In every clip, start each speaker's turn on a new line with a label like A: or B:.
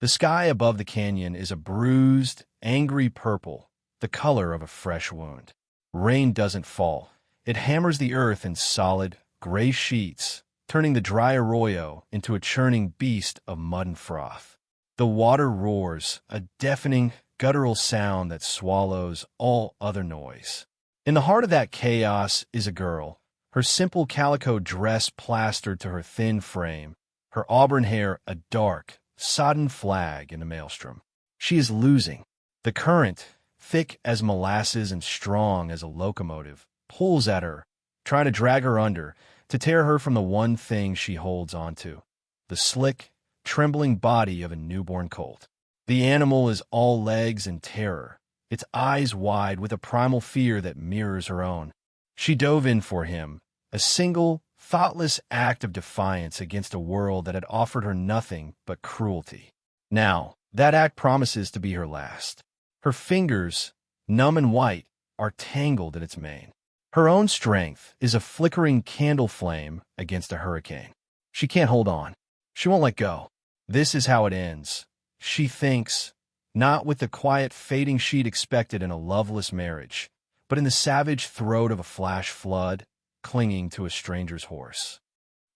A: The sky above the canyon is a bruised, angry purple, the color of a fresh wound. Rain doesn't fall. It hammers the earth in solid, gray sheets, turning the dry arroyo into a churning beast of mud and froth. The water roars, a deafening, guttural sound that swallows all other noise. In the heart of that chaos is a girl, her simple calico dress plastered to her thin frame, her auburn hair a dark, sodden flag in a maelstrom. She is losing. The current, thick as molasses and strong as a locomotive, pulls at her, trying to drag her under, to tear her from the one thing she holds onto, the slick, trembling body of a newborn colt. The animal is all legs and terror, its eyes wide with a primal fear that mirrors her own. She dove in for him, a single, thoughtless act of defiance against a world that had offered her nothing but cruelty. Now, that act promises to be her last. Her fingers, numb and white, are tangled in its mane. Her own strength is a flickering candle flame against a hurricane. She can't hold on. She won't let go. This is how it ends. She thinks, not with the quiet fading she'd expected in a loveless marriage, but in the savage throat of a flash flood, clinging to a stranger's horse.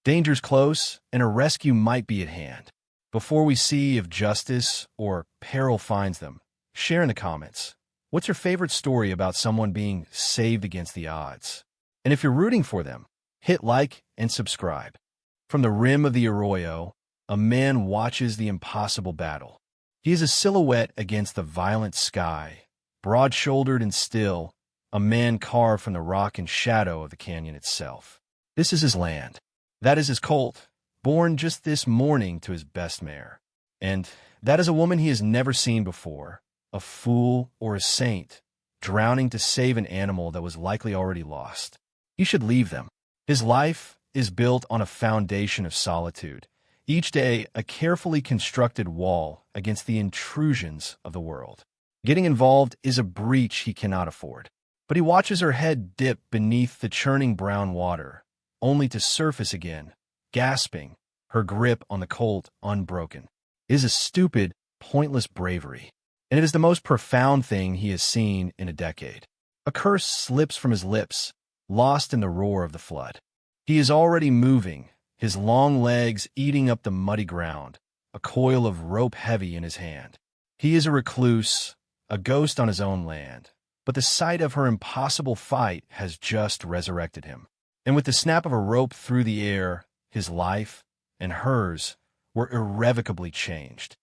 A: Danger's close, and a rescue might be at hand. Before we see if justice or peril finds them, share in the comments. What's your favorite story about someone being saved against the odds? And if you're rooting for them, hit like and subscribe. From the rim of the arroyo, a man watches the impossible battle. He is a silhouette against the violent sky, broad-shouldered and still, a man carved from the rock and shadow of the canyon itself. This is his land. That is his colt, born just this morning to his best mare. And that is a woman he has never seen before, a fool or a saint, drowning to save an animal that was likely already lost. He should leave them. His life is built on a foundation of solitude, each day a carefully constructed wall against the intrusions of the world. Getting involved is a breach he cannot afford. But he watches her head dip beneath the churning brown water, only to surface again, gasping, her grip on the colt unbroken. It is a stupid, pointless bravery, and it is the most profound thing he has seen in a decade. A curse slips from his lips, lost in the roar of the flood. He is already moving, his long legs eating up the muddy ground, a coil of rope heavy in his hand. He is a recluse, a ghost on his own land. But the sight of her impossible fight has just resurrected him. And with the snap of a rope through the air, his life and hers were irrevocably changed.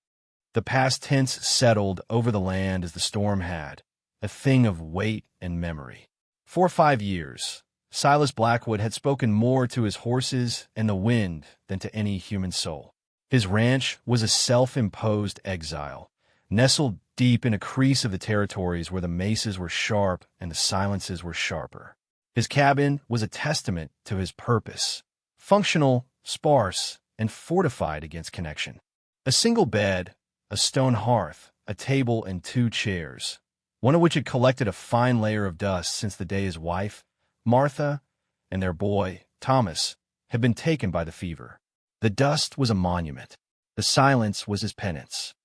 A: The past tense settled over the land as the storm had, a thing of weight and memory. For 5 years, Silas Blackwood had spoken more to his horses and the wind than to any human soul. His ranch was a self-imposed exile, nestled deep in a crease of the territories where the mesas were sharp and the silences were sharper. His cabin was a testament to his purpose, functional, sparse, and fortified against connection. A single bed, a stone hearth, a table, and 2 chairs, one of which had collected a fine layer of dust since the day his wife, Martha, and their boy, Thomas, had been taken by the fever. The dust was a monument. The silence was his penance.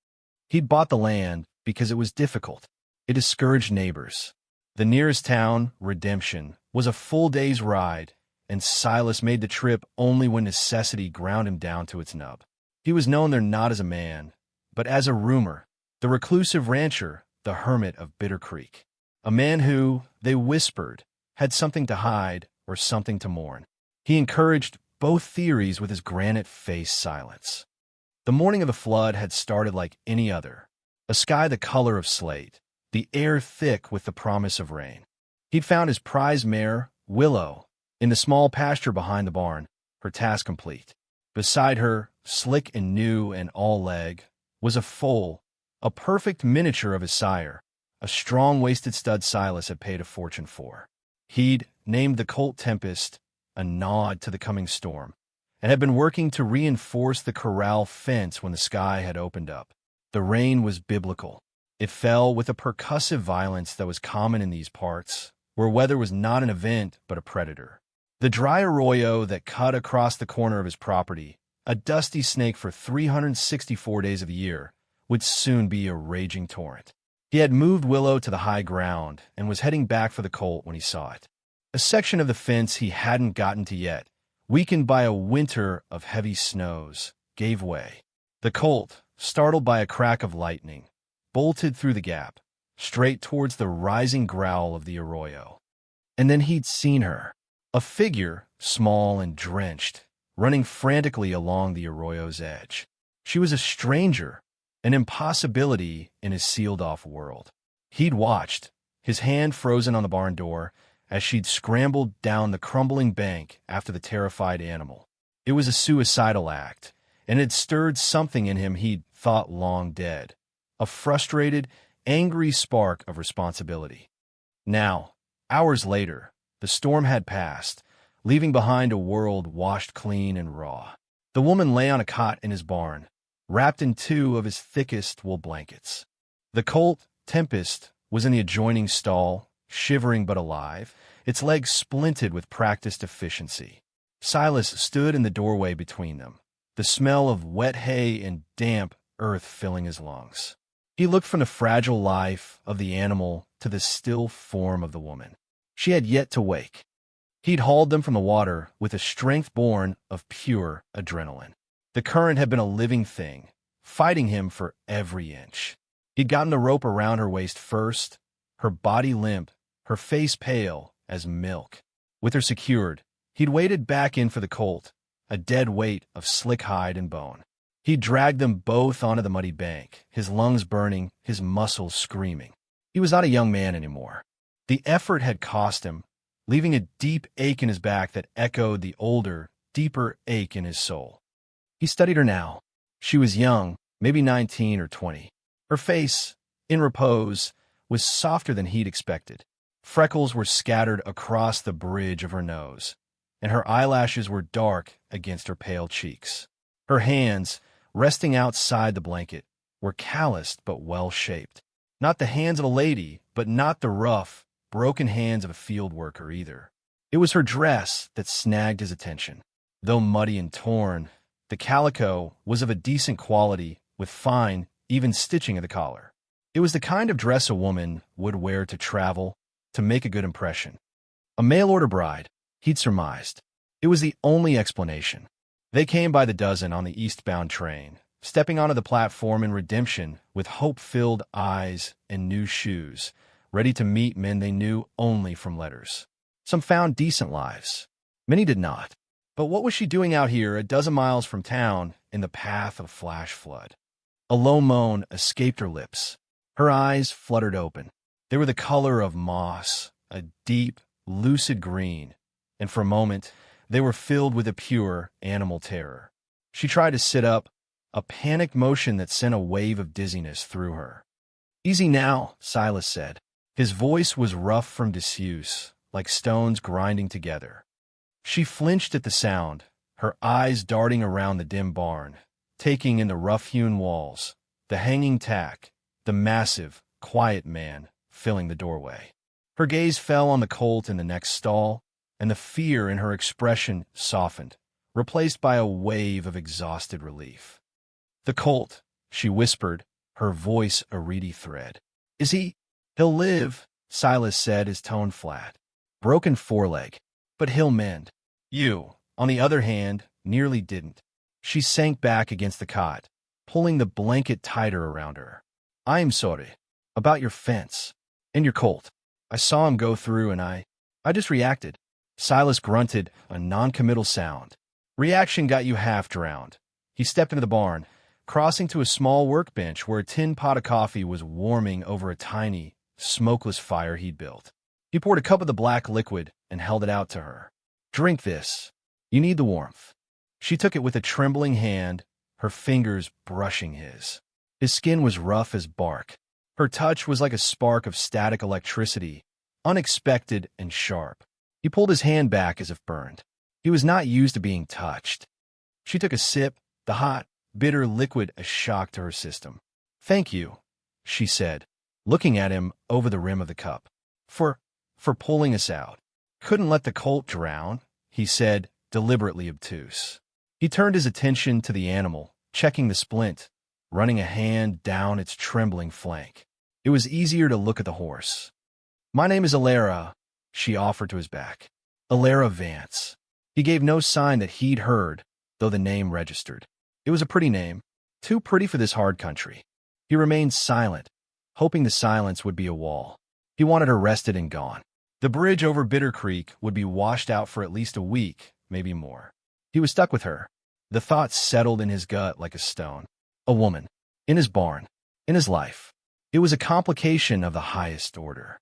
A: He'd bought the land because it was difficult. It discouraged neighbors. The nearest town, Redemption, was a full day's ride, and Silas made the trip only when necessity ground him down to its nub. He was known there not as a man, but as a rumor, the reclusive rancher, the hermit of Bitter Creek, a man who, they whispered, had something to hide or something to mourn. He encouraged both theories with his granite-faced silence. The morning of the flood had started like any other, a sky the color of slate, the air thick with the promise of rain. He'd found his prize mare, Willow, in the small pasture behind the barn, her task complete. Beside her, slick and new and all-leg, was a foal, a perfect miniature of his sire, a strong-waisted stud Silas had paid a fortune for. He'd named the Colt Tempest, a nod to the coming storm, and had been working to reinforce the corral fence when the sky had opened up. The rain was biblical. It fell with a percussive violence that was common in these parts, where weather was not an event but a predator. The dry arroyo that cut across the corner of his property, a dusty snake for 364 days of the year, would soon be a raging torrent. He had moved Willow to the high ground and was heading back for the Colt when he saw it. A section of the fence he hadn't gotten to yet, weakened by a winter of heavy snows, gave way. The Colt, startled by a crack of lightning, bolted through the gap, straight towards the rising growl of the arroyo. And then he'd seen her, a figure, small and drenched, running frantically along the arroyo's edge. She was a stranger, an impossibility in his sealed-off world. He'd watched, his hand frozen on the barn door, as she'd scrambled down the crumbling bank after the terrified animal. It was a suicidal act, and it stirred something in him he'd thought long dead, a frustrated, angry spark of responsibility. Now, hours later, the storm had passed, leaving behind a world washed clean and raw. The woman lay on a cot in his barn, wrapped in 2 of his thickest wool blankets. The Colt, Tempest, was in the adjoining stall, shivering but alive, its legs splinted with practiced efficiency. Silas stood in the doorway between them, the smell of wet hay and damp earth filling his lungs. He looked from the fragile life of the animal to the still form of the woman. She had yet to wake. He'd hauled them from the water with a strength born of pure adrenaline. The current had been a living thing, fighting him for every inch. He'd gotten the rope around her waist first, her body limp, her face pale as milk. With her secured, he'd waded back in for the Colt, a dead weight of slick hide and bone. He dragged them both onto the muddy bank, his lungs burning, his muscles screaming. He was not a young man anymore. The effort had cost him, leaving a deep ache in his back that echoed the older, deeper ache in his soul. He studied her now. She was young, maybe 19 or 20. Her face, in repose, was softer than he'd expected. Freckles were scattered across the bridge of her nose, and her eyelashes were dark against her pale cheeks. Her hands, resting outside the blanket, were calloused but well-shaped. Not the hands of a lady, but not the rough, broken hands of a field worker either. It was her dress that snagged his attention. Though muddy and torn, the calico was of a decent quality with fine, even stitching at the collar. It was the kind of dress a woman would wear to travel, to make a good impression. A mail-order bride, he'd surmised. It was the only explanation. They came by the dozen on the eastbound train, stepping onto the platform in redemption with hope-filled eyes and new shoes, ready to meet men they knew only from letters. Some found decent lives. Many did not. But what was she doing out here a dozen miles from town in the path of flash flood? A low moan escaped her lips. Her eyes fluttered open. They were the color of moss, a deep, lucid green, and for a moment they were filled with a pure animal terror. She tried to sit up, a panicked motion that sent a wave of dizziness through her. "Easy now," Silas said. His voice was rough from disuse, like stones grinding together. She flinched at the sound, her eyes darting around the dim barn, taking in the rough-hewn walls, the hanging tack, the massive, quiet man filling the doorway. Her gaze fell on the Colt in the next stall, and the fear in her expression softened, replaced by a wave of exhausted relief. "The Colt," she whispered, her voice a reedy thread. "He'll live," Silas said, his tone flat. "Broken foreleg, but he'll mend. You, on the other hand, nearly didn't." She sank back against the cot, pulling the blanket tighter around her. "I'm sorry. About your fence. And your Colt. I saw him go through and I just reacted." Silas grunted, a non-committal sound. Reaction got you half drowned. He stepped into the barn, crossing to a small workbench where a tin pot of coffee was warming over a tiny, smokeless fire he'd built. He poured a cup of the black liquid and held it out to her. "Drink this. You need the warmth." She took it with a trembling hand, her fingers brushing his. His skin was rough as bark. Her touch was like a spark of static electricity, unexpected and sharp. He pulled his hand back as if burned. He was not used to being touched. She took a sip, the hot, bitter liquid a shock to her system. "Thank you," she said, looking at him over the rim of the cup. For pulling us out. "Couldn't let the Colt drown," he said, deliberately obtuse. He turned his attention to the animal, checking the splint, running a hand down its trembling flank. It was easier to look at the horse. "My name is Alara," she offered to his back. "Alara Vance." He gave no sign that he'd heard, though the name registered. It was a pretty name, too pretty for this hard country. He remained silent, hoping the silence would be a wall. He wanted her rested and gone. The bridge over Bitter Creek would be washed out for at least a week, maybe more. He was stuck with her. The thought settled in his gut like a stone. A woman. In his barn. In his life. It was a complication of the highest order.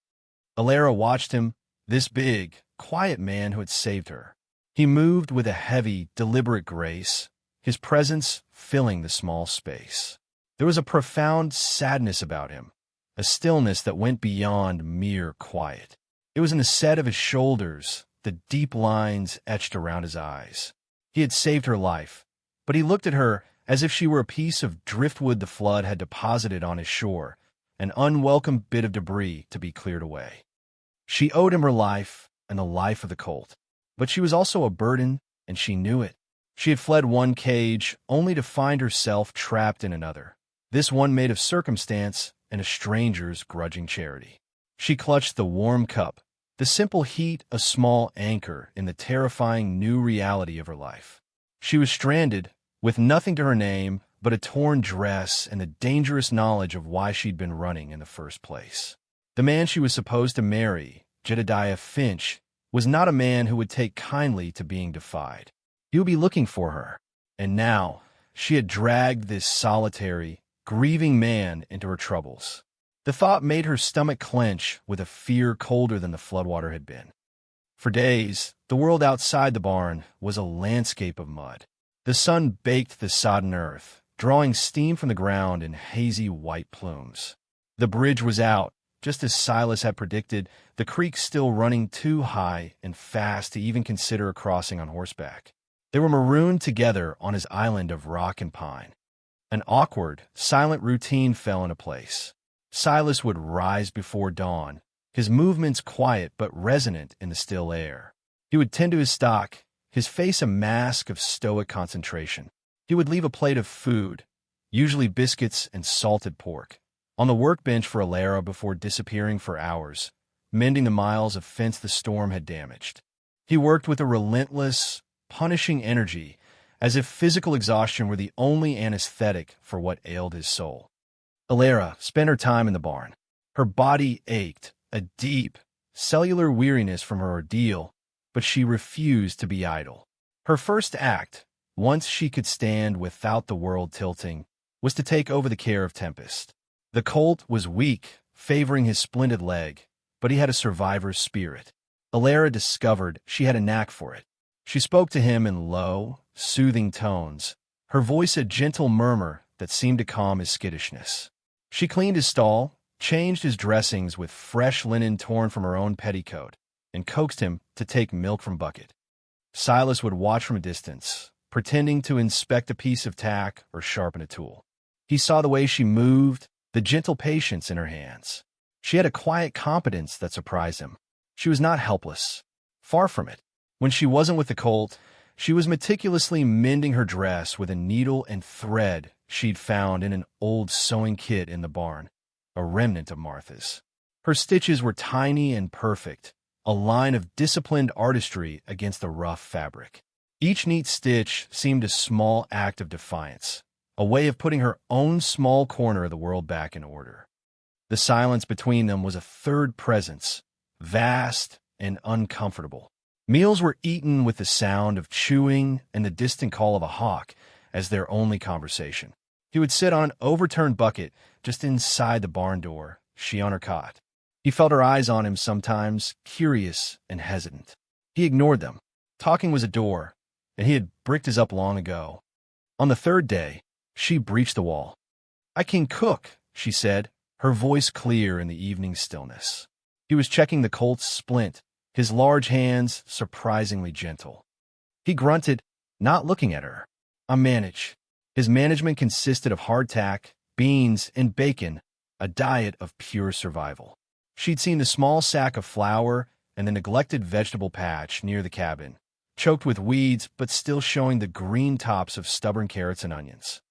A: Alara watched him, this big, quiet man who had saved her. He moved with a heavy, deliberate grace, his presence filling the small space. There was a profound sadness about him, a stillness that went beyond mere quiet. It was in the set of his shoulders, the deep lines etched around his eyes. He had saved her life, but he looked at her as if she were a piece of driftwood the flood had deposited on his shore, an unwelcome bit of debris to be cleared away. She owed him her life and the life of the Colt, but she was also a burden, and she knew it. She had fled one cage only to find herself trapped in another, this one made of circumstance and a stranger's grudging charity. She clutched the warm cup, the simple heat a small anchor in the terrifying new reality of her life. She was stranded, with nothing to her name but a torn dress and the dangerous knowledge of why she'd been running in the first place. The man she was supposed to marry, Jedediah Finch, was not a man who would take kindly to being defied. He would be looking for her, and now she had dragged this solitary, grieving man into her troubles. The thought made her stomach clench with a fear colder than the floodwater had been. For days, the world outside the barn was a landscape of mud. The sun baked the sodden earth, drawing steam from the ground in hazy white plumes. The bridge was out, just as Silas had predicted, the creek still running too high and fast to even consider a crossing on horseback. They were marooned together on his island of rock and pine. An awkward, silent routine fell into place. Silas would rise before dawn, his movements quiet but resonant in the still air. He would tend to his stock, his face a mask of stoic concentration. He would leave a plate of food, usually biscuits and salted pork, on the workbench for Alara before disappearing for hours, mending the miles of fence the storm had damaged. He worked with a relentless, punishing energy, as if physical exhaustion were the only anesthetic for what ailed his soul. Alara spent her time in the barn. Her body ached, a deep, cellular weariness from her ordeal, but she refused to be idle. Her first act, once she could stand without the world tilting, was to take over the care of Tempest. The Colt was weak, favoring his splinted leg, but he had a survivor's spirit. Alara discovered she had a knack for it. She spoke to him in low, soothing tones, her voice a gentle murmur that seemed to calm his skittishness. She cleaned his stall, changed his dressings with fresh linen torn from her own petticoat, and coaxed him to take milk from bucket. Silas would watch from a distance, pretending to inspect a piece of tack or sharpen a tool. He saw the way she moved, the gentle patience in her hands. She had a quiet competence that surprised him. She was not helpless. Far from it. When she wasn't with the Colt, she was meticulously mending her dress with a needle and thread she'd found in an old sewing kit in the barn, a remnant of Martha's. Her stitches were tiny and perfect, a line of disciplined artistry against the rough fabric. Each neat stitch seemed a small act of defiance, a way of putting her own small corner of the world back in order. The silence between them was a third presence, vast and uncomfortable. Meals were eaten with the sound of chewing and the distant call of a hawk as their only conversation. He would sit on an overturned bucket just inside the barn door, she on her cot. He felt her eyes on him sometimes, curious and hesitant. He ignored them. Talking was a door, and he had bricked his up long ago. On the third day, she breached the wall. "I can cook," she said, her voice clear in the evening stillness. He was checking the Colt's splint, his large hands surprisingly gentle. He grunted, not looking at her. "I manage." His management consisted of hardtack, beans, and bacon, a diet of pure survival. She'd seen the small sack of flour and the neglected vegetable patch near the cabin, choked with weeds but still showing the green tops of stubborn carrots and onions.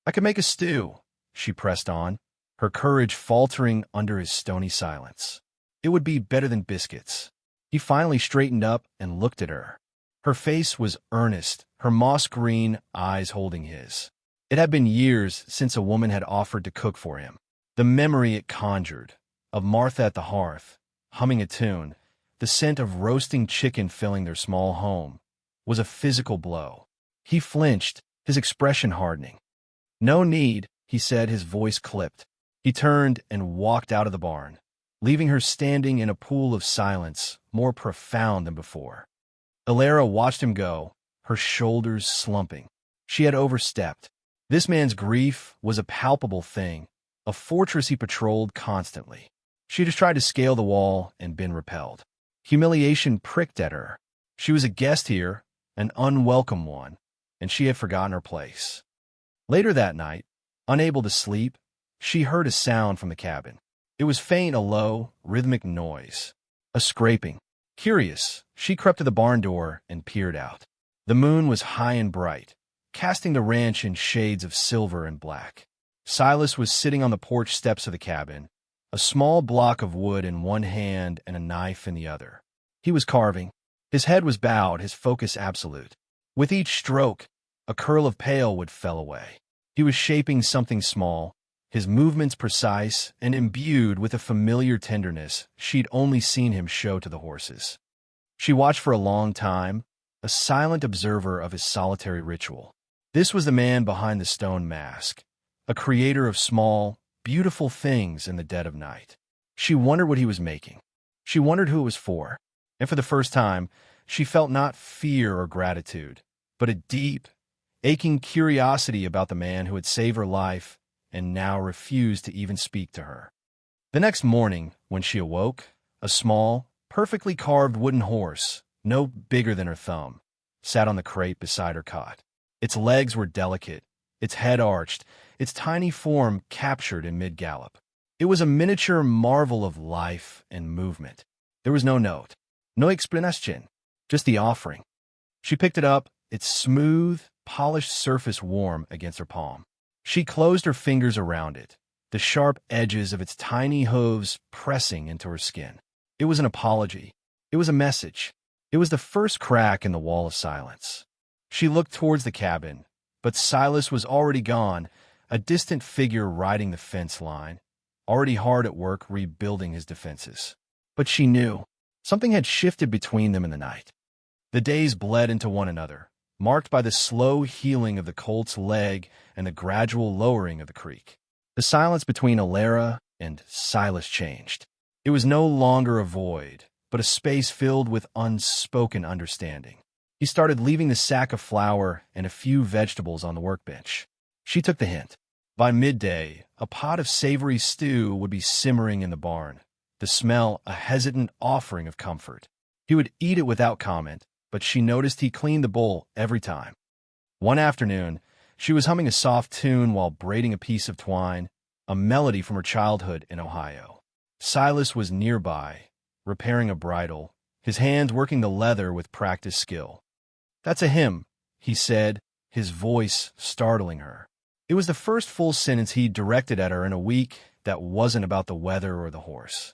A: I could make a stew, she pressed on, her courage faltering under his stony silence. It would be better than biscuits. He finally straightened up and looked at her. Her face was earnest, her moss-green eyes holding his. It had been years since a woman had offered to cook for him. The memory it conjured, of Martha at the hearth, humming a tune, the scent of roasting chicken filling their small home, was a physical blow. He flinched, his expression hardening. "No need," he said, his voice clipped. He turned and walked out of the barn, leaving her standing in a pool of silence more profound than before. Alara watched him go, her shoulders slumping. She had overstepped. This man's grief was a palpable thing, a fortress he patrolled constantly. She just tried to scale the wall and been repelled. Humiliation pricked at her. She was a guest here, an unwelcome one, and she had forgotten her place. Later that night, unable to sleep, she heard a sound from the cabin. It was faint, a low, rhythmic noise, a scraping. Curious, she crept to the barn door and peered out. The moon was high and bright, casting the ranch in shades of silver and black. Silas was sitting on the porch steps of the cabin, a small block of wood in one hand and a knife in the other. He was carving. His head was bowed, his focus absolute. With each stroke, a curl of pale wood fell away. He was shaping something small, his movements precise and imbued with a familiar tenderness she'd only seen him show to the horses. She watched for a long time, a silent observer of his solitary ritual. This was the man behind the stone mask, a creator of small, beautiful things in the dead of night. She wondered what he was making. She wondered who it was for. And for the first time, she felt not fear or gratitude, but a deep, aching curiosity about the man who had saved her life and now refused to even speak to her. The next morning, when she awoke, a small, perfectly carved wooden horse, no bigger than her thumb, sat on the crate beside her cot. Its legs were delicate, its head arched, its tiny form captured in mid-gallop. It was a miniature marvel of life and movement. There was no note, no explanation, just the offering. She picked it up, its smooth, polished surface warm against her palm. She closed her fingers around it, the sharp edges of its tiny hooves pressing into her skin. It was an apology. It was a message. It was the first crack in the wall of silence. She looked towards the cabin, but Silas was already gone, a distant figure riding the fence line, already hard at work rebuilding his defenses. But she knew. Something had shifted between them in the night. The days bled into one another, marked by the slow healing of the colt's leg and the gradual lowering of the creek. The silence between Alara and Silas changed. It was no longer a void, but a space filled with unspoken understanding. He started leaving the sack of flour and a few vegetables on the workbench. She took the hint. By midday, a pot of savory stew would be simmering in the barn, the smell a hesitant offering of comfort. He would eat it without comment, but she noticed he cleaned the bowl every time. One afternoon, she was humming a soft tune while braiding a piece of twine, a melody from her childhood in Ohio. Silas was nearby, repairing a bridle, his hands working the leather with practiced skill. "That's a hymn," he said, his voice startling her. It was the first full sentence he'd directed at her in a week that wasn't about the weather or the horse.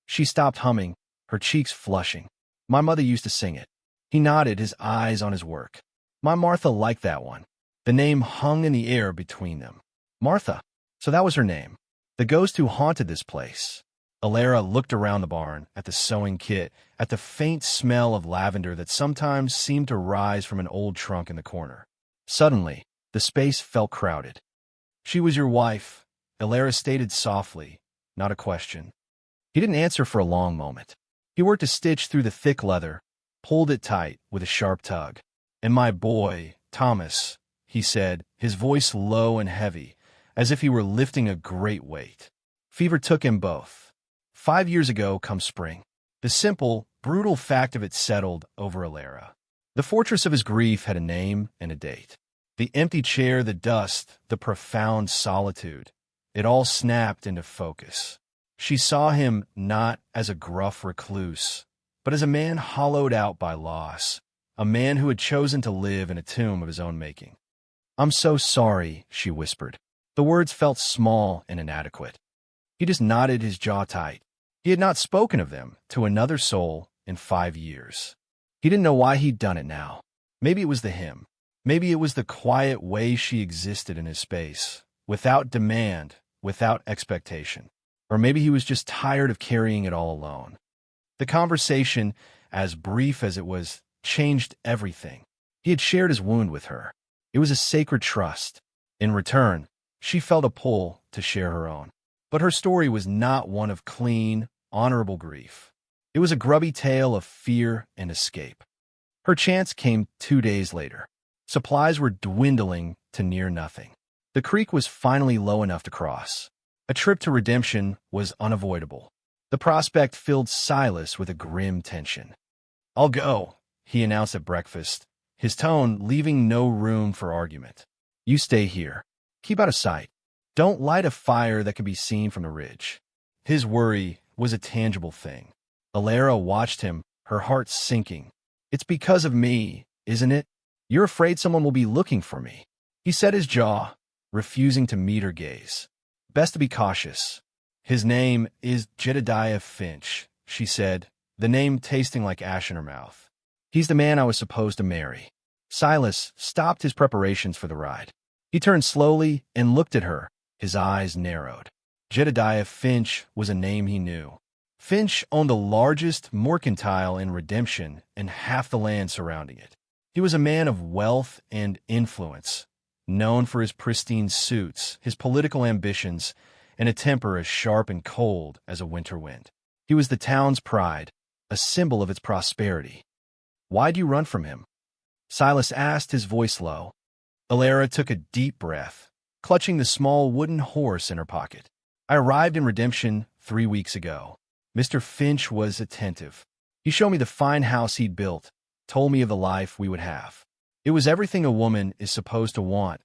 A: She stopped humming, her cheeks flushing. "My mother used to sing it." He nodded, his eyes on his work. "My Martha liked that one." The name hung in the air between them. Martha. So that was her name. The ghost who haunted this place. Alara looked around the barn, at the sewing kit, at the faint smell of lavender that sometimes seemed to rise from an old trunk in the corner. Suddenly, the space felt crowded. "She was your wife," Alara stated softly, not a question. He didn't answer for a long moment. He worked a stitch through the thick leather, pulled it tight with a sharp tug. "And my boy, Thomas," he said, his voice low and heavy, as if he were lifting a great weight. Fever took him both. 5 years ago come spring. The simple, brutal fact of it settled over Alara. The fortress of his grief had a name and a date. The empty chair, the dust, the profound solitude. It all snapped into focus. She saw him not as a gruff recluse, but as a man hollowed out by loss, a man who had chosen to live in a tomb of his own making. "I'm so sorry," she whispered. The words felt small and inadequate. He just nodded, his jaw tight. He had not spoken of them to another soul in 5 years. He didn't know why he'd done it now. Maybe it was the hymn. Maybe it was the quiet way she existed in his space, without demand, without expectation. Or maybe he was just tired of carrying it all alone. The conversation, as brief as it was, changed everything. He had shared his wound with her. It was a sacred trust. In return, she felt a pull to share her own. But her story was not one of clean, honorable grief. It was a grubby tale of fear and escape. Her chance came 2 days later. Supplies were dwindling to near nothing. The creek was finally low enough to cross. A trip to redemption was unavoidable. The prospect filled Silas with a grim tension. "I'll go," he announced at breakfast, his tone leaving no room for argument. "You stay here. Keep out of sight. Don't light a fire that can be seen from the ridge." His worry was a tangible thing. Alara watched him, her heart sinking. "It's because of me, isn't it? You're afraid someone will be looking for me." He set his jaw, refusing to meet her gaze. "Best to be cautious." "His name is Jedediah Finch," she said, the name tasting like ash in her mouth. "He's the man I was supposed to marry." Silas stopped his preparations for the ride. He turned slowly and looked at her, his eyes narrowed. Jedediah Finch was a name he knew. Finch owned the largest mercantile in Redemption and half the land surrounding it. He was a man of wealth and influence, known for his pristine suits, his political ambitions, and a temper as sharp and cold as a winter wind. He was the town's pride, a symbol of its prosperity. "Why'd you run from him?" Silas asked, his voice low. Alara took a deep breath, clutching the small wooden horse in her pocket. "I arrived in Redemption 3 weeks ago. Mr. Finch was attentive. He showed me the fine house he'd built, told me of the life we would have. It was everything a woman is supposed to want."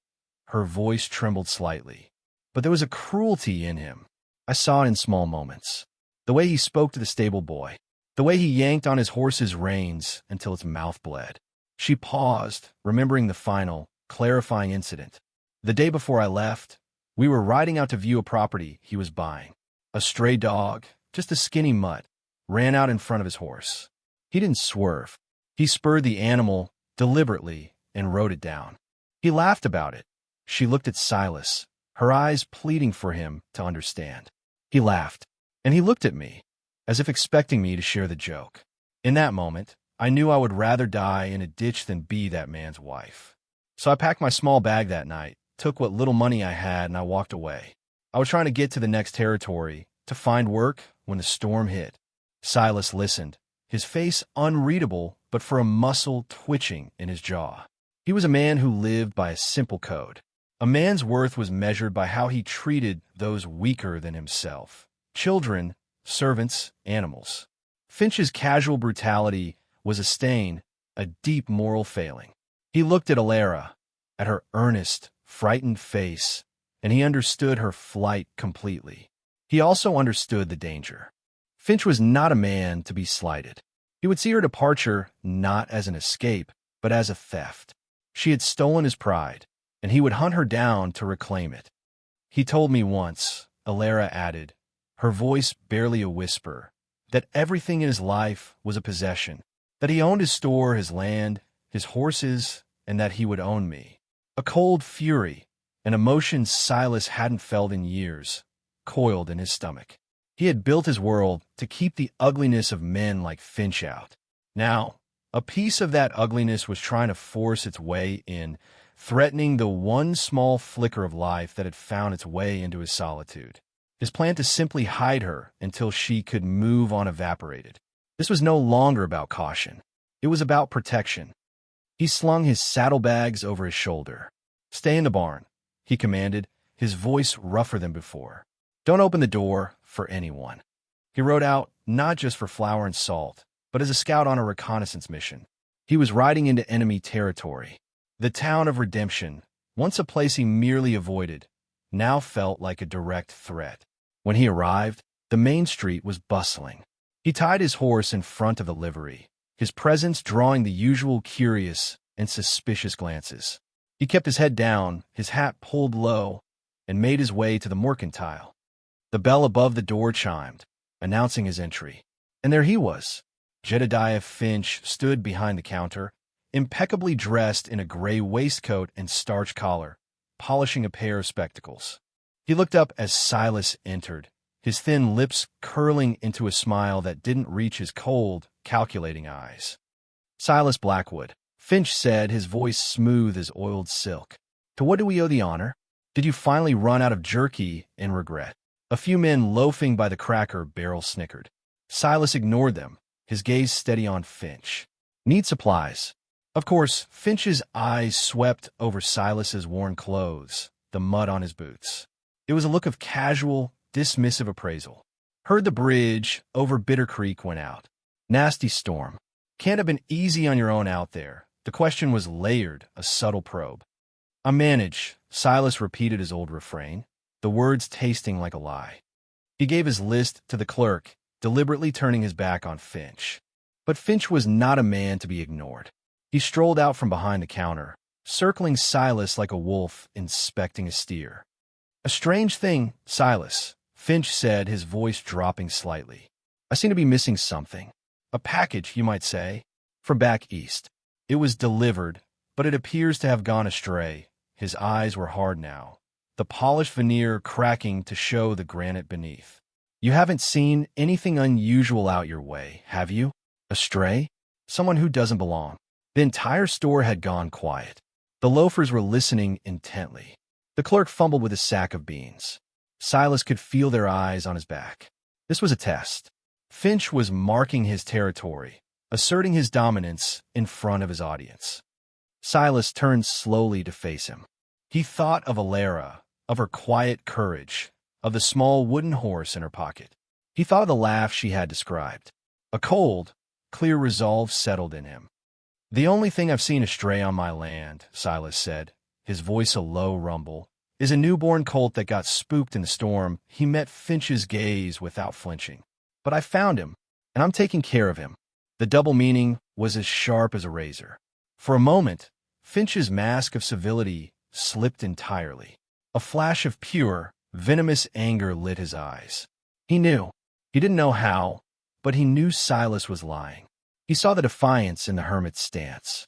A: Her voice trembled slightly. "But there was a cruelty in him. I saw it in small moments. The way he spoke to the stable boy. The way he yanked on his horse's reins until its mouth bled." She paused, remembering the final, clarifying incident. "The day before I left, we were riding out to view a property he was buying. A stray dog, just a skinny mutt, ran out in front of his horse. He didn't swerve. He spurred the animal deliberately and rode it down. He laughed about it." She looked at Silas, her eyes pleading for him to understand. He laughed, and he looked at me, as if expecting me to share the joke. In that moment, I knew I would rather die in a ditch than be that man's wife. So I packed my small bag that night, took what little money I had, and I walked away. I was trying to get to the next territory, to find work, when the storm hit." Silas listened, his face unreadable but for a muscle twitching in his jaw. He was a man who lived by a simple code. A man's worth was measured by how he treated those weaker than himself. Children, servants, animals. Finch's casual brutality was a stain, a deep moral failing. He looked at Alara, at her earnest, frightened face, and he understood her flight completely. He also understood the danger. Finch was not a man to be slighted. He would see her departure not as an escape, but as a theft. She had stolen his pride, and he would hunt her down to reclaim it. "He told me once," Alara added, her voice barely a whisper, "that everything in his life was a possession, that he owned his store, his land, his horses, and that he would own me." A cold fury, an emotion Silas hadn't felt in years, coiled in his stomach. He had built his world to keep the ugliness of men like Finch out. Now, a piece of that ugliness was trying to force its way in, threatening the one small flicker of life that had found its way into his solitude. His plan to simply hide her until she could move on evaporated. This was no longer about caution. It was about protection. He slung his saddlebags over his shoulder. "Stay in the barn," he commanded, his voice rougher than before. "Don't open the door for anyone." He rode out not just for flour and salt, but as a scout on a reconnaissance mission. He was riding into enemy territory. The town of Redemption, once a place he merely avoided, now felt like a direct threat. When he arrived, the main street was bustling. He tied his horse in front of the livery, his presence drawing the usual curious and suspicious glances. He kept his head down, his hat pulled low, and made his way to the mercantile. The bell above the door chimed, announcing his entry. And there he was. Jedediah Finch stood behind the counter, impeccably dressed in a gray waistcoat and starched collar, polishing a pair of spectacles. He looked up as Silas entered, his thin lips curling into a smile that didn't reach his cold, calculating eyes. "Silas Blackwood," Finch said, his voice smooth as oiled silk. "To what do we owe the honor? Did you finally run out of jerky in regret?" A few men loafing by the Cracker Barrel snickered. Silas ignored them, his gaze steady on Finch. "Need supplies." Of course, Finch's eyes swept over Silas's worn clothes, the mud on his boots. It was a look of casual, dismissive appraisal. "Heard the bridge over Bitter Creek went out. Nasty storm. Can't have been easy on your own out there." The question was layered, a subtle probe. "I manage," Silas repeated his old refrain, the words tasting like a lie. He gave his list to the clerk, deliberately turning his back on Finch. But Finch was not a man to be ignored. He strolled out from behind the counter, circling Silas like a wolf inspecting a steer. "A strange thing, Silas," Finch said, his voice dropping slightly. "I seem to be missing something. A package, you might say, from back east. It was delivered, but it appears to have gone astray." His eyes were hard now, the polished veneer cracking to show the granite beneath. "You haven't seen anything unusual out your way, have you? Astray? Someone who doesn't belong?" The entire store had gone quiet. The loafers were listening intently. The clerk fumbled with a sack of beans. Silas could feel their eyes on his back. This was a test. Finch was marking his territory, asserting his dominance in front of his audience. Silas turned slowly to face him. He thought of Alara, of her quiet courage, of the small wooden horse in her pocket. He thought of the laugh she had described. A cold, clear resolve settled in him. "The only thing I've seen astray on my land," Silas said, his voice a low rumble, "is a newborn colt that got spooked in the storm." He met Finch's gaze without flinching. "But I found him, and I'm taking care of him." The double meaning was as sharp as a razor. For a moment, Finch's mask of civility slipped entirely. A flash of pure, venomous anger lit his eyes. He knew. He didn't know how, but he knew Silas was lying. He saw the defiance in the hermit's stance.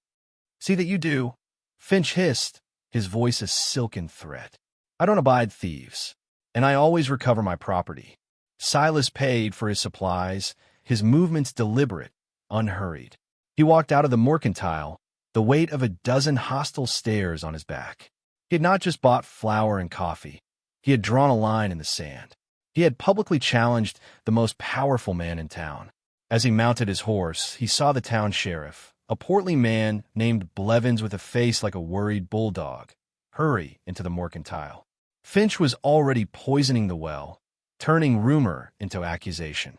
A: "See that you do," Finch hissed, his voice a silken threat. "I don't abide thieves, and I always recover my property." Silas paid for his supplies, his movements deliberate, unhurried. He walked out of the mercantile, the weight of a dozen hostile stares on his back. He had not just bought flour and coffee. He had drawn a line in the sand. He had publicly challenged the most powerful man in town. As he mounted his horse, he saw the town sheriff, a portly man named Blevins with a face like a worried bulldog, hurry into the mercantile. Finch was already poisoning the well, turning rumor into accusation.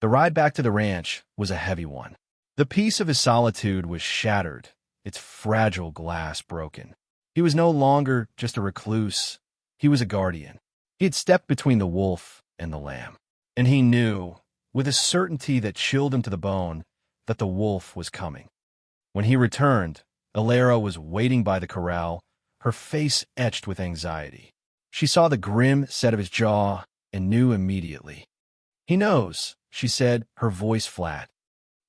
A: The ride back to the ranch was a heavy one. The peace of his solitude was shattered, its fragile glass broken. He was no longer just a recluse. He was a guardian. He had stepped between the wolf and the lamb. And he knew, with a certainty that chilled him to the bone, that the wolf was coming. When he returned, Alara was waiting by the corral, her face etched with anxiety. She saw the grim set of his jaw and knew immediately. "He knows," she said, her voice flat.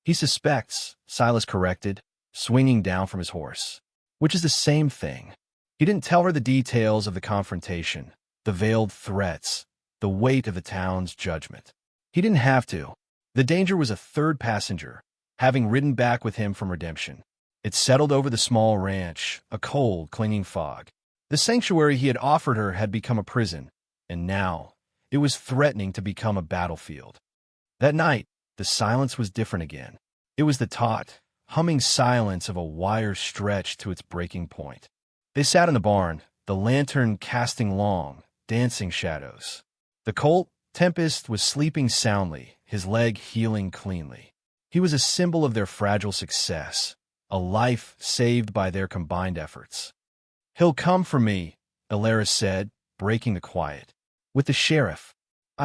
A: "He suspects," Silas corrected, swinging down from his horse, which is the same thing. He didn't tell her the details of the confrontation, the veiled threats, the weight of the town's judgment. He didn't have to. The danger was a third passenger, having ridden back with him from redemption. It settled over the small ranch, a cold, clinging fog. The sanctuary he had offered her had become a prison, and now it was threatening to become a battlefield. That night, the silence was different again. It was the taut, humming silence of a wire stretched to its breaking point. They sat in the barn, the lantern casting long, dancing shadows. The colt, Tempest, was sleeping soundly, his leg healing cleanly. He was a symbol of their fragile success, a life saved by their combined efforts. "He'll come for me," Alara said, breaking the quiet. "With the sheriff."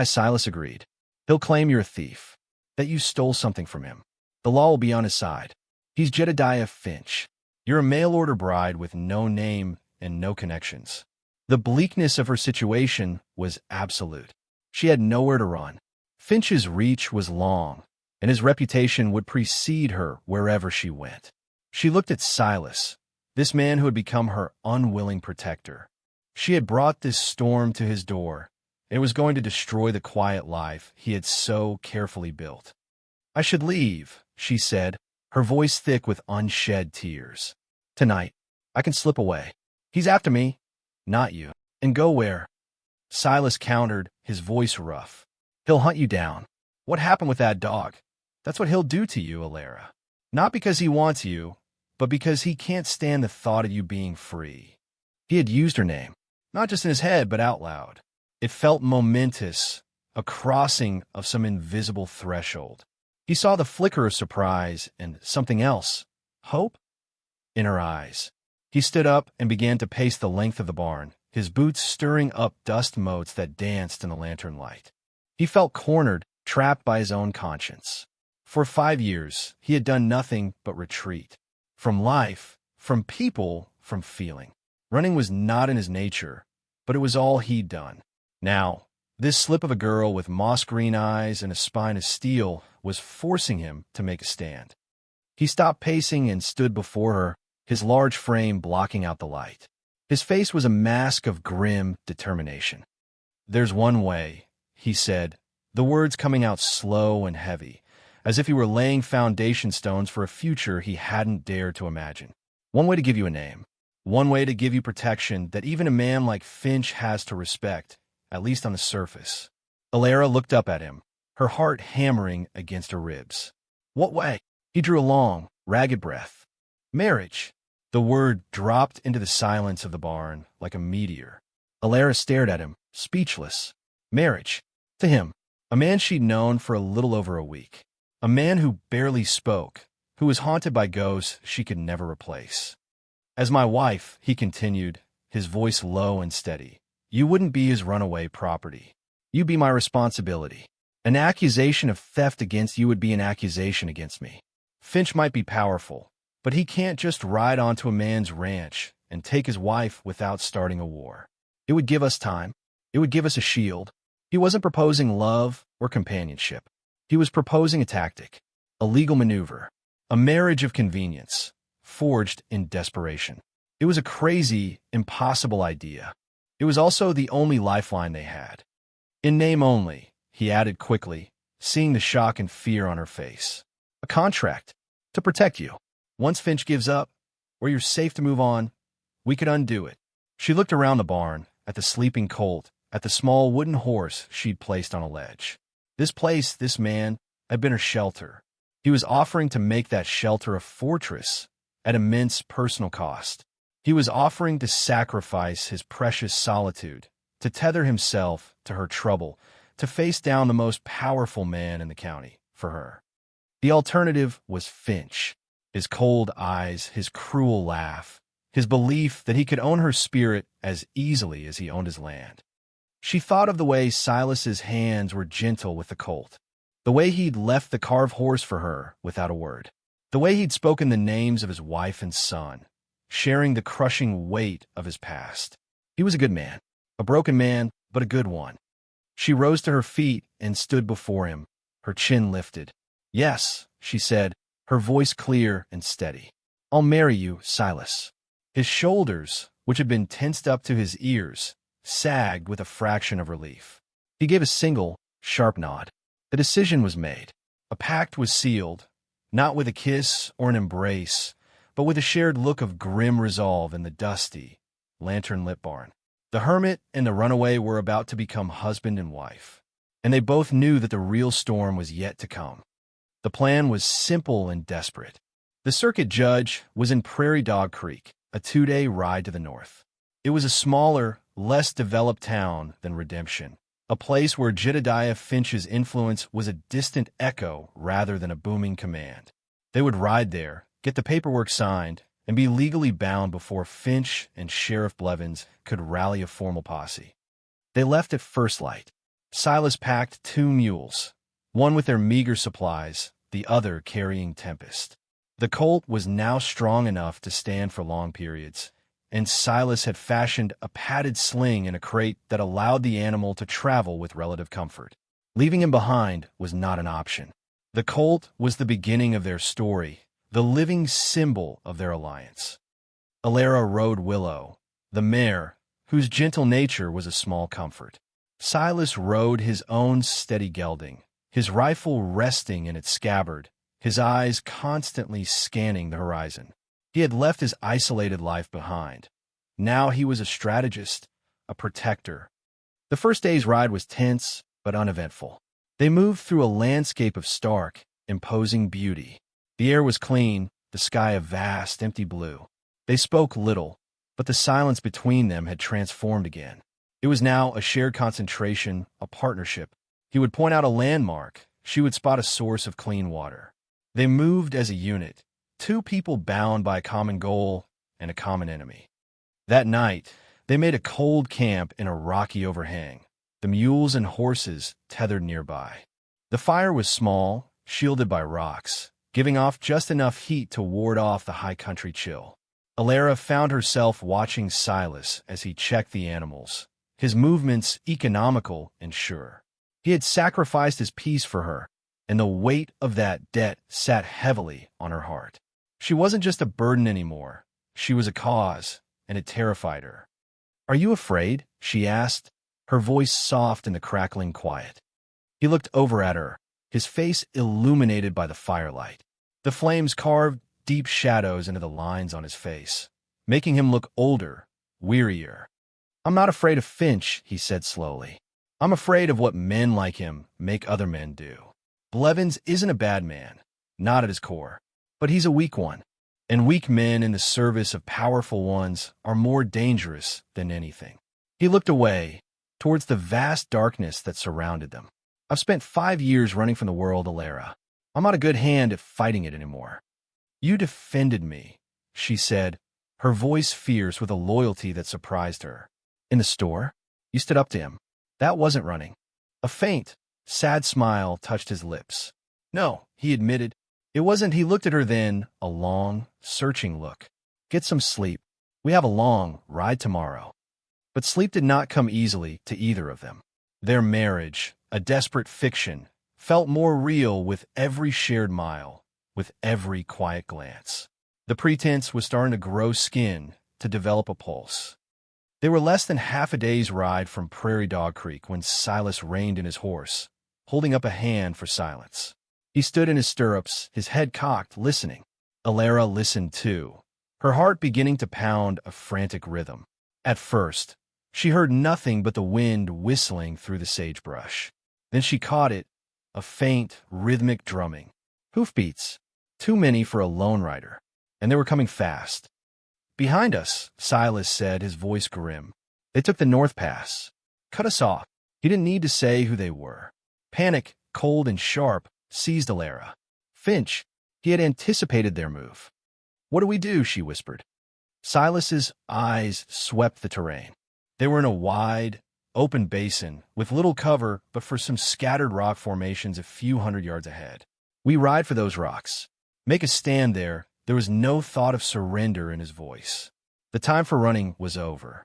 A: Silas agreed. "He'll claim you're a thief, that you stole something from him. The law will be on his side. He's Jedediah Finch." You're a mail-order bride with no name and no connections. The bleakness of her situation was absolute. She had nowhere to run. Finch's reach was long, and his reputation would precede her wherever she went. She looked at Silas, this man who had become her unwilling protector. She had brought this storm to his door, and it was going to destroy the quiet life he had so carefully built. "I should leave," she said, her voice thick with unshed tears. "Tonight. I can slip away. He's after me, not you. And go where?" Silas countered, his voice rough. "He'll hunt you down. What happened with that dog? That's what he'll do to you, Alara. Not because he wants you, but because he can't stand the thought of you being free." He had used her name, not just in his head, but out loud. It felt momentous, a crossing of some invisible threshold. He saw the flicker of surprise and something else, hope, in her eyes. He stood up and began to pace the length of the barn, his boots stirring up dust motes that danced in the lantern light. He felt cornered, trapped by his own conscience. For 5 years, he had done nothing but retreat. From life, from people, from feeling. Running was not in his nature, but it was all he'd done. Now, this slip of a girl with moss-green eyes and a spine of steel was forcing him to make a stand. He stopped pacing and stood before her, his large frame blocking out the light. His face was a mask of grim determination. "There's one way," he said, the words coming out slow and heavy, as if he were laying foundation stones for a future he hadn't dared to imagine. "One way to give you a name. One way to give you protection that even a man like Finch has to respect, at least on the surface." Alara looked up at him, her heart hammering against her ribs. "What way?" He drew a long, ragged breath. "Marriage." The word dropped into the silence of the barn like a meteor. Alara stared at him, speechless. Marriage. To him, a man she'd known for a little over a week. A man who barely spoke, who was haunted by ghosts she could never replace. "As my wife," he continued, his voice low and steady, "you wouldn't be his runaway property. You'd be my responsibility. An accusation of theft against you would be an accusation against me. Finch might be powerful, but he can't just ride onto a man's ranch and take his wife without starting a war. It would give us time. It would give us a shield." He wasn't proposing love or companionship. He was proposing a tactic, a legal maneuver, a marriage of convenience, forged in desperation. It was a crazy, impossible idea. It was also the only lifeline they had. "In name only," he added quickly, seeing the shock and fear on her face. "A contract. To protect you. Once Finch gives up, or you're safe to move on, we could undo it." She looked around the barn, at the sleeping Colt, at the small wooden horse she'd placed on a ledge. This place, this man, had been her shelter. He was offering to make that shelter a fortress at immense personal cost. He was offering to sacrifice his precious solitude, to tether himself to her trouble, to face down the most powerful man in the county for her. The alternative was Finch, his cold eyes, his cruel laugh, his belief that he could own her spirit as easily as he owned his land. She thought of the way Silas's hands were gentle with the Colt, the way he'd left the carved horse for her without a word, the way he'd spoken the names of his wife and son, sharing the crushing weight of his past. He was a good man, a broken man, but a good one. She rose to her feet and stood before him, her chin lifted. "Yes," she said, her voice clear and steady. "I'll marry you, Silas." His shoulders, which had been tensed up to his ears, sagged with a fraction of relief. He gave a single, sharp nod. The decision was made. A pact was sealed, not with a kiss or an embrace, but with a shared look of grim resolve in the dusty, lantern-lit barn. The hermit and the runaway were about to become husband and wife, and they both knew that the real storm was yet to come. The plan was simple and desperate. The circuit judge was in Prairie Dog Creek, a 2-day ride to the north. It was a smaller, less developed town than Redemption, a place where Jedediah Finch's influence was a distant echo rather than a booming command. They would ride there, get the paperwork signed, and be legally bound before Finch and Sheriff Blevins could rally a formal posse. They left at first light. Silas packed 2 mules, one with their meager supplies, the other carrying Tempest. The Colt was now strong enough to stand for long periods, and Silas had fashioned a padded sling in a crate that allowed the animal to travel with relative comfort. Leaving him behind was not an option. The Colt was the beginning of their story, the living symbol of their alliance. Alara rode Willow, the mare, whose gentle nature was a small comfort. Silas rode his own steady gelding, his rifle resting in its scabbard, his eyes constantly scanning the horizon. He had left his isolated life behind. Now he was a strategist, a protector. The first day's ride was tense but uneventful. They moved through a landscape of stark, imposing beauty. The air was clean, the sky a vast, empty blue. They spoke little, but the silence between them had transformed again. It was now a shared concentration, a partnership. He would point out a landmark. She would spot a source of clean water. They moved as a unit, two people bound by a common goal and a common enemy. That night, they made a cold camp in a rocky overhang, the mules and horses tethered nearby. The fire was small, shielded by rocks, giving off just enough heat to ward off the high country chill. Alara found herself watching Silas as he checked the animals, his movements economical and sure. He had sacrificed his peace for her, and the weight of that debt sat heavily on her heart. She wasn't just a burden anymore. She was a cause, and it terrified her. "Are you afraid?" she asked, her voice soft in the crackling quiet. He looked over at her, his face illuminated by the firelight. The flames carved deep shadows into the lines on his face, making him look older, wearier. "I'm not afraid of Finch," he said slowly. "I'm afraid of what men like him make other men do. Blevins isn't a bad man, not at his core, but he's a weak one, and weak men in the service of powerful ones are more dangerous than anything." He looked away, towards the vast darkness that surrounded them. "I've spent 5 years running from the world, Alara. I'm not a good hand at fighting it anymore." "You defended me," she said, her voice fierce with a loyalty that surprised her. "In the store? You stood up to him. That wasn't running." A faint, sad smile touched his lips. "No," he admitted. "It wasn't." He looked at her then, a long, searching look. "Get some sleep. We have a long ride tomorrow." But sleep did not come easily to either of them. Their marriage, a desperate fiction, felt more real with every shared mile, with every quiet glance. The pretense was starting to grow skin, to develop a pulse. They were less than half a day's ride from Prairie Dog Creek when Silas reined in his horse, holding up a hand for silence. He stood in his stirrups, his head cocked, listening. Alara listened too, her heart beginning to pound a frantic rhythm. At first, she heard nothing but the wind whistling through the sagebrush. Then she caught it, a faint, rhythmic drumming. Hoofbeats, too many for a lone rider, and they were coming fast. "Behind us," Silas said, his voice grim. "They took the North Pass. Cut us off." He didn't need to say who they were. Panic, cold and sharp, seized Alara. Finch, he had anticipated their move. "What do we do?" she whispered. Silas's eyes swept the terrain. They were in a wide, open basin, with little cover but for some scattered rock formations a few hundred yards ahead. "We ride for those rocks. Make a stand there." There was no thought of surrender in his voice. The time for running was over.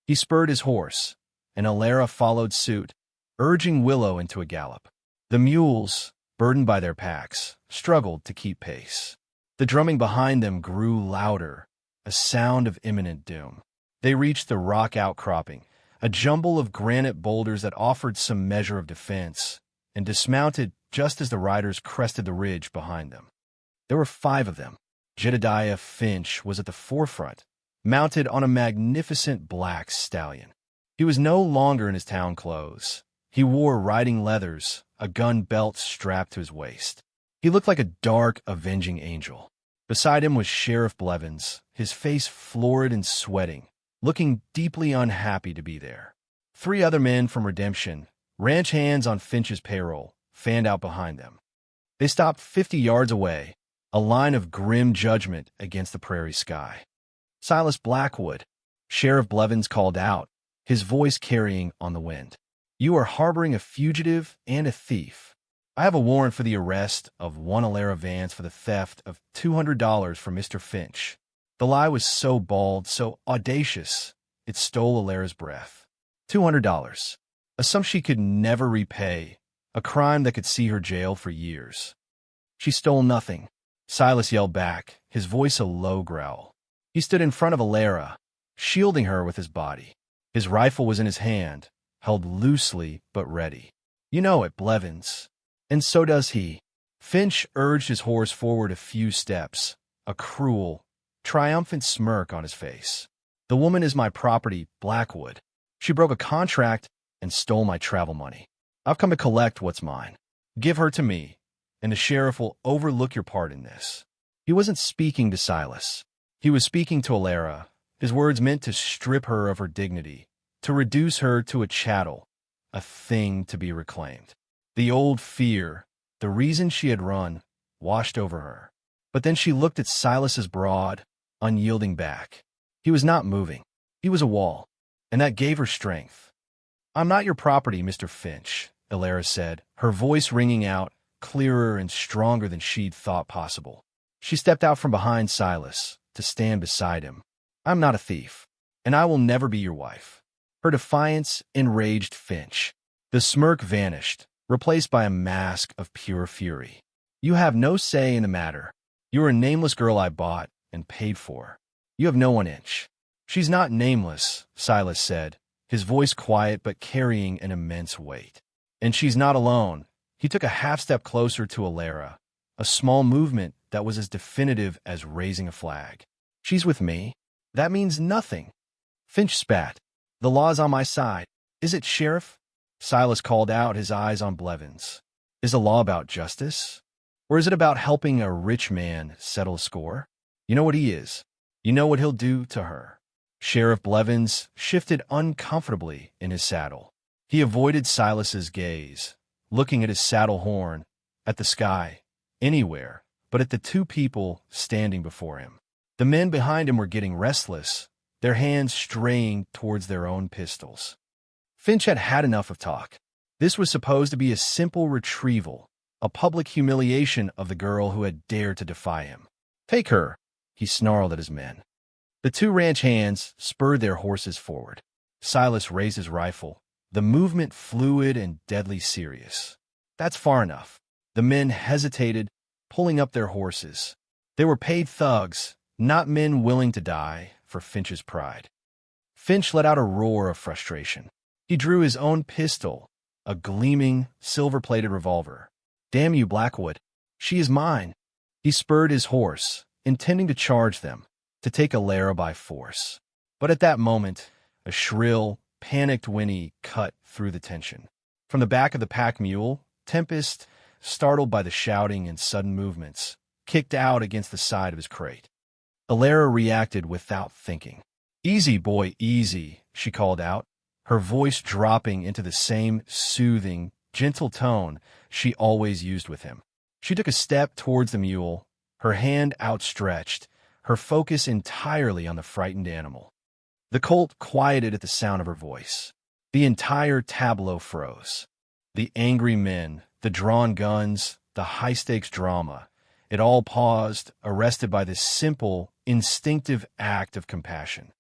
A: He spurred his horse, and Alara followed suit, urging Willow into a gallop. The mules, burdened by their packs, struggled to keep pace. The drumming behind them grew louder, a sound of imminent doom. They reached the rock outcropping, a jumble of granite boulders that offered some measure of defense, and dismounted just as the riders crested the ridge behind them. There were 5 of them. Jedediah Finch was at the forefront, mounted on a magnificent black stallion. He was no longer in his town clothes. He wore riding leathers, a gun belt strapped to his waist. He looked like a dark, avenging angel. Beside him was Sheriff Blevins, his face florid and sweating, looking deeply unhappy to be there. 3 other men from Redemption, ranch hands on Finch's payroll, fanned out behind them. They stopped 50 yards away, a line of grim judgment against the prairie sky. "Silas Blackwood," Sheriff Blevins called out, his voice carrying on the wind. "You are harboring a fugitive and a thief. I have a warrant for the arrest of one Alara Vance for the theft of $200 from Mr. Finch. The lie was so bald, so audacious, it stole Alara's breath. $200. A sum she could never repay, a crime that could see her jailed for years. She stole nothing. Silas yelled back, his voice a low growl. He stood in front of Alara, shielding her with his body. His rifle was in his hand, held loosely but ready. You know it, Blevins. And so does he. Finch urged his horse forward a few steps, a cruel, triumphant smirk on his face. The woman is my property, Blackwood. She broke a contract and stole my travel money. I've come to collect what's mine. Give her to me, and the sheriff will overlook your part in this. He wasn't speaking to Silas. He was speaking to Alara, his words meant to strip her of her dignity, to reduce her to a chattel, a thing to be reclaimed. The old fear, the reason she had run, washed over her. But then she looked at Silas's broad, unyielding back. He was not moving. He was a wall, and that gave her strength. I'm not your property, Mr. Finch, Alara said, her voice ringing out, clearer and stronger than she'd thought possible. She stepped out from behind Silas to stand beside him. I'm not a thief, and I will never be your wife. Her defiance enraged Finch. The smirk vanished, replaced by a mask of pure fury. You have no say in the matter. You are a nameless girl I bought and paid for. You have no 1 inch. She's not nameless, Silas said, his voice quiet but carrying an immense weight. And she's not alone. He took a half-step closer to Alara, a small movement that was as definitive as raising a flag. She's with me. That means nothing. Finch spat. The law's on my side. Is it, Sheriff? Silas called out, his eyes on Blevins. Is the law about justice? Or is it about helping a rich man settle a score? You know what he is. You know what he'll do to her. Sheriff Blevins shifted uncomfortably in his saddle. He avoided Silas's gaze, looking at his saddle horn, at the sky, anywhere, but at the two people standing before him. The men behind him were getting restless, their hands straying towards their own pistols. Finch had had enough of talk. This was supposed to be a simple retrieval, a public humiliation of the girl who had dared to defy him. Take her, he snarled at his men. The two ranch hands spurred their horses forward. Silas raised his rifle, the movement fluid and deadly serious. That's far enough. The men hesitated, pulling up their horses. They were paid thugs, not men willing to die for Finch's pride. Finch let out a roar of frustration. He drew his own pistol, a gleaming, silver-plated revolver. Damn you, Blackwood. She is mine. He spurred his horse, intending to charge them, to take Alara by force. But at that moment, a shrill, panicked whinny cut through the tension. From the back of the pack mule, Tempest, startled by the shouting and sudden movements, kicked out against the side of his crate. Alara reacted without thinking. Easy, boy, easy, she called out, her voice dropping into the same soothing, gentle tone she always used with him. She took a step towards the mule, her hand outstretched, her focus entirely on the frightened animal. The colt quieted at the sound of her voice. The entire tableau froze. The angry men, the drawn guns, the high-stakes drama, it all paused, arrested by this simple, instinctive act of compassion.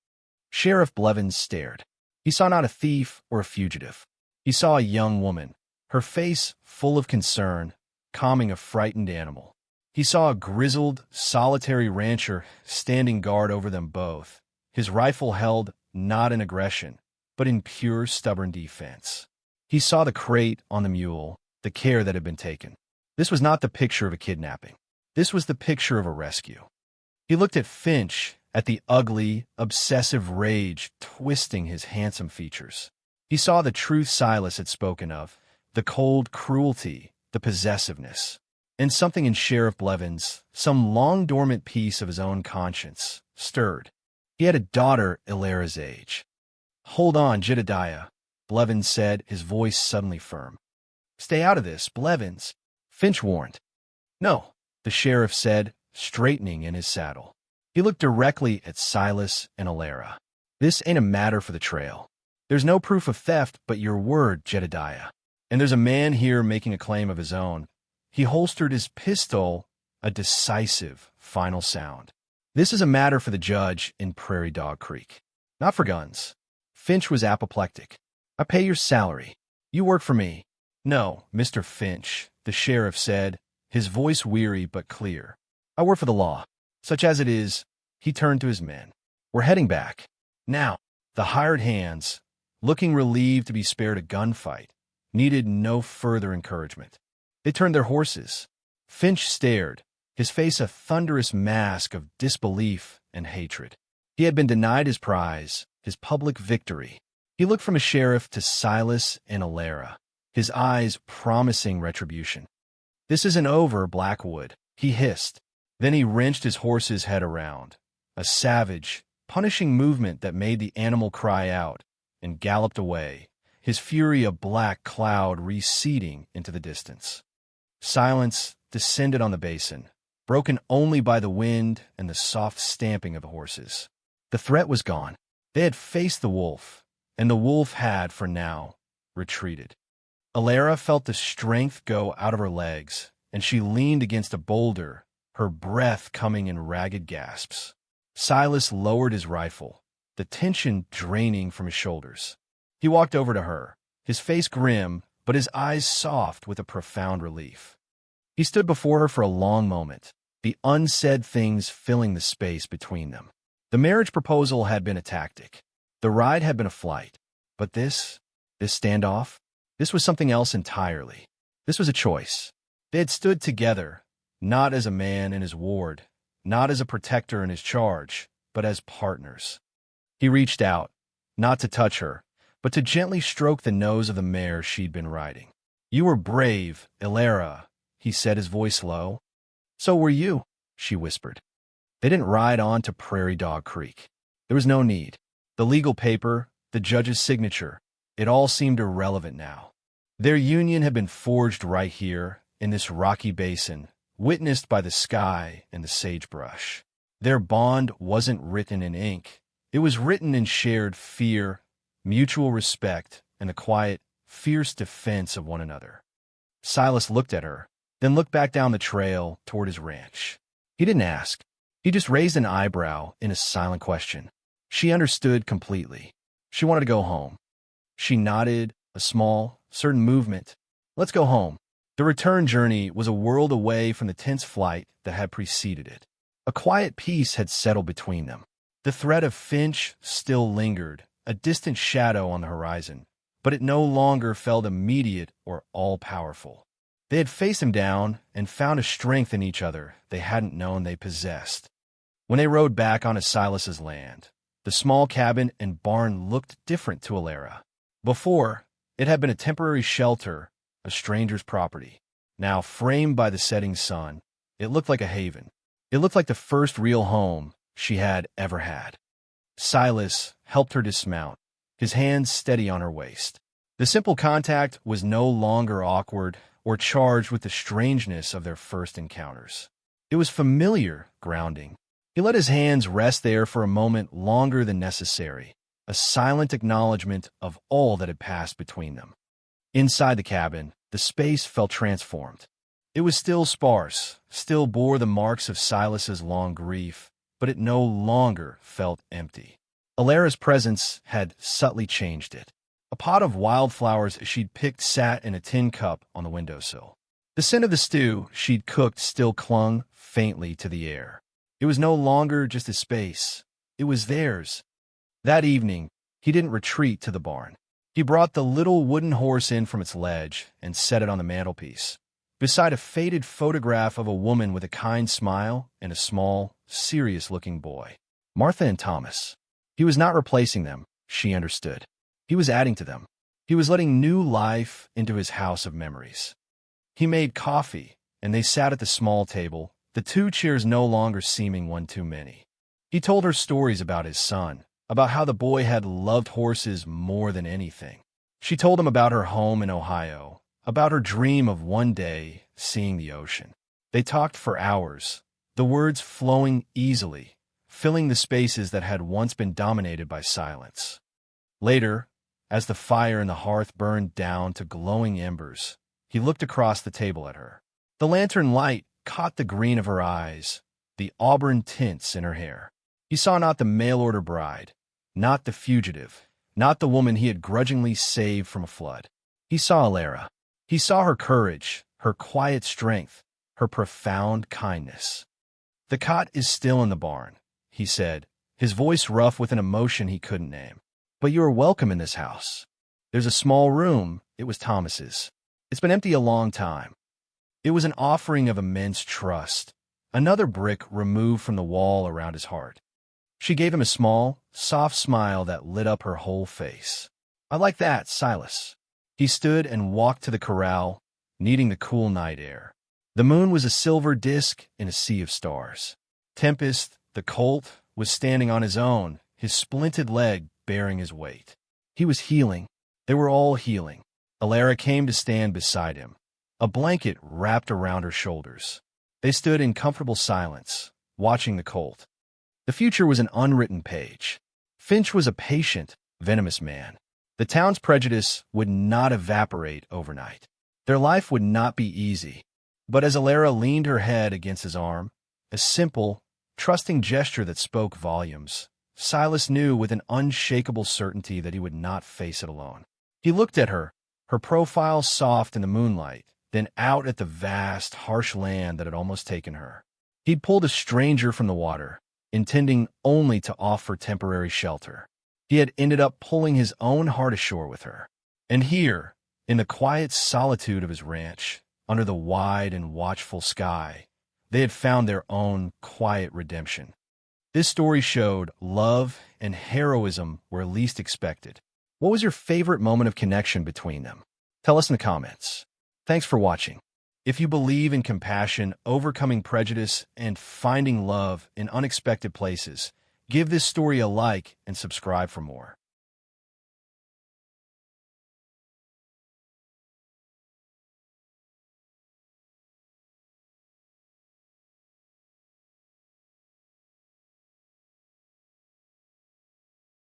A: Sheriff Blevins stared. He saw not a thief or a fugitive. He saw a young woman, her face full of concern, calming a frightened animal. He saw a grizzled, solitary rancher standing guard over them both, his rifle held not in aggression, but in pure, stubborn defense. He saw the crate on the mule, the care that had been taken. This was not the picture of a kidnapping. This was the picture of a rescue. He looked at Finch, at the ugly, obsessive rage twisting his handsome features. He saw the truth Silas had spoken of, the cold cruelty, the possessiveness. And something in Sheriff Blevins, some long-dormant piece of his own conscience, stirred. He had a daughter Alara's age. Hold on, Jedediah, Blevins said, his voice suddenly firm. Stay out of this, Blevins, Finch warned. No, the sheriff said, straightening in his saddle. He looked directly at Silas and Alara. This ain't a matter for the trail. There's no proof of theft but your word, Jedediah. And there's a man here making a claim of his own. He holstered his pistol, a decisive, final sound. This is a matter for the judge in Prairie Dog Creek. Not for guns. Finch was apoplectic. I pay your salary. You work for me. No, Mr. Finch, the sheriff said, his voice weary but clear. I work for the law. Such as it is, he turned to his men. We're heading back. Now, the hired hands, looking relieved to be spared a gunfight, needed no further encouragement. They turned their horses. Finch stared, his face a thunderous mask of disbelief and hatred. He had been denied his prize, his public victory. He looked from a sheriff to Silas and Alara, his eyes promising retribution. This isn't over, Blackwood, he hissed. Then he wrenched his horse's head around, a savage, punishing movement that made the animal cry out, and galloped away, his fury a black cloud receding into the distance. Silence descended on the basin, broken only by the wind and the soft stamping of the horses. The threat was gone. They had faced the wolf, and the wolf had, for now, retreated. Alara felt the strength go out of her legs, and she leaned against a boulder, her breath coming in ragged gasps. Silas lowered his rifle, the tension draining from his shoulders. He walked over to her, his face grim, but his eyes soft with a profound relief. He stood before her for a long moment, the unsaid things filling the space between them. The marriage proposal had been a tactic. The ride had been a flight. But this standoff, this was something else entirely. This was a choice. They had stood together, not as a man and his ward, not as a protector in his charge, but as partners. He reached out, not to touch her, but to gently stroke the nose of the mare she'd been riding. You were brave, Alara, he said, his voice low. So were you, she whispered. They didn't ride on to Prairie Dog Creek. There was no need. The legal paper, the judge's signature, it all seemed irrelevant now. Their union had been forged right here, in this rocky basin, witnessed by the sky and the sagebrush. Their bond wasn't written in ink. It was written in shared fear, mutual respect, and the quiet, fierce defense of one another. Silas looked at her, then looked back down the trail toward his ranch. He didn't ask. He just raised an eyebrow in a silent question. She understood completely. She wanted to go home. She nodded, a small, certain movement. Let's go home. The return journey was a world away from the tense flight that had preceded it. A quiet peace had settled between them. The threat of Finch still lingered, a distant shadow on the horizon, but it no longer felt immediate or all-powerful. They had faced him down and found a strength in each other they hadn't known they possessed. When they rode back onto Silas's land, the small cabin and barn looked different to Alara. Before, it had been a temporary shelter, a stranger's property. Now, framed by the setting sun, it looked like a haven. It looked like the first real home she had ever had. Silas helped her dismount, his hands steady on her waist. The simple contact was no longer awkward or charged with the strangeness of their first encounters. It was familiar grounding. He let his hands rest there for a moment longer than necessary, a silent acknowledgement of all that had passed between them. Inside the cabin, the space felt transformed. It was still sparse, still bore the marks of Silas's long grief, but it no longer felt empty. Alara's presence had subtly changed it. A pot of wildflowers she'd picked sat in a tin cup on the windowsill. The scent of the stew she'd cooked still clung faintly to the air. It was no longer just a space. It was theirs. That evening, he didn't retreat to the barn. He brought the little wooden horse in from its ledge and set it on the mantelpiece, beside a faded photograph of a woman with a kind smile and a small, serious-looking boy. Martha and Thomas. He was not replacing them, she understood. He was adding to them. He was letting new life into his house of memories. He made coffee, and they sat at the small table, the two chairs no longer seeming one too many. He told her stories about his son, about how the boy had loved horses more than anything. She told him about her home in Ohio, about her dream of one day seeing the ocean. They talked for hours, the words flowing easily, filling the spaces that had once been dominated by silence. Later, As the fire in the hearth burned down to glowing embers, he looked across the table at her. The lantern light caught the green of her eyes, the auburn tints in her hair. He saw not the mail-order bride, not the fugitive, not the woman he had grudgingly saved from a flood. He saw Alara. He saw her courage, her quiet strength, her profound kindness. "The cot is still in the barn," he said, his voice rough with an emotion he couldn't name. "But you are welcome in this house. There's a small room. It was Thomas's. It's been empty a long time." It was an offering of immense trust, another brick removed from the wall around his heart. She gave him a small, soft smile that lit up her whole face. "I like that, Silas." He stood and walked to the corral, needing the cool night air. The moon was a silver disk in a sea of stars. Tempest, the Colt, was standing on his own, his splinted leg bearing his weight. He was healing. They were all healing. Alara came to stand beside him, a blanket wrapped around her shoulders. They stood in comfortable silence, watching the Colt. The future was an unwritten page. Finch was a patient, venomous man. The town's prejudice would not evaporate overnight. Their life would not be easy. But as Alara leaned her head against his arm, a simple, trusting gesture that spoke volumes, Silas knew with an unshakable certainty that he would not face it alone. He looked at her, her profile soft in the moonlight, then out at the vast, harsh land that had almost taken her. He'd pulled a stranger from the water, intending only to offer temporary shelter. He had ended up pulling his own heart ashore with her. And here, in the quiet solitude of his ranch, under the wide and watchful sky, they had found their own quiet redemption. This story showed love and heroism where least expected. What was your favorite moment of connection between them? Tell us in the comments. Thanks for watching. If you believe in compassion, overcoming prejudice, and finding love in unexpected places, give this story a like and subscribe for more.